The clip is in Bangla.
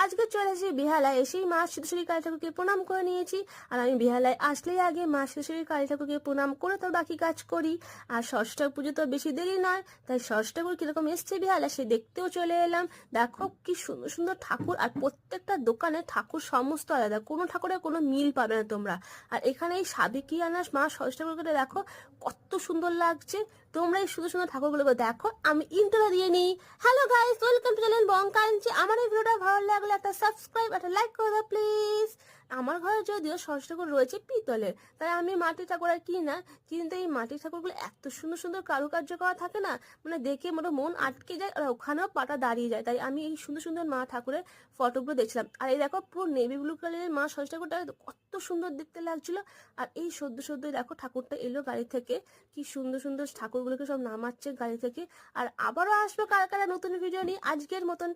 আজকে চলে এসেছি বেহালায়, এসেই মা সিদ্ধেশ্বরী কালী ঠাকুরকে প্রণাম করে নিয়েছি। আর আমি বেহালায় আসলেই আগে মা সিদ্ধেশ্বরী কালী ঠাকুরকে প্রণাম করে তোর বাকি কাজ করি। আর ষষ্ঠ পুজো তো বেশি দেরি নয়, তাই ষষ্ঠ ঠাকুর কিরকম এসছে বেহালা সে দেখতেও চলে এলাম। দেখো কি সুন্দর সুন্দর ঠাকুর, আর প্রত্যেকটা দোকানে ঠাকুর সমস্ত আলাদা, কোনো ঠাকুরের কোনো মিল পাবে না তোমরা। আর এখানে এই সাবেকিয়ানা মা ষষ্ঠ ঠাকুরকে দেখো কত সুন্দর লাগছে। তোমরা এই সুন্দর সুন্দর ঠাকুরগুলোকে দেখো। আমি ইন্ট্রো দিয়ে নিই। Hello guys, welcome to channel Bongkanchi. আমার এই ভিডিওটা ভালো লাগলে একটা সাবস্ক্রাইব, একটা লাইক করে দাও প্লিজ। আমার ঘরে যদিও ষষ্ঠ ঠাকুর রয়েছে পিতলের, তাই আমি মাটির ঠাকুর আর কিনা, কিন্তু এই মাটির ঠাকুরগুলো এত সুন্দর সুন্দর কারুকার্য করা থাকে না, মানে দেখে মোটা মন আটকে যায়, আর ওখানেও পাটা দাঁড়িয়ে যায়। তাই আমি এই সুন্দর সুন্দর মা ঠাকুরের ফটোগুলো দেখছিলাম। আর এই দেখো পুরো নেভি ব্লু কালারের মা ষষ্ঠ ঠাকুরটা কত সুন্দর দেখতে লাগছিল। আর এই সদ্য সদ্য দেখো ঠাকুরটা এলো গাড়ি থেকে, কি সুন্দর সুন্দর ঠাকুরগুলোকে সব নামাচ্ছে গাড়ি থেকে। আর আবারও আসবো কার কারা নতুন ভিডিও নিয়ে। আজকের মতন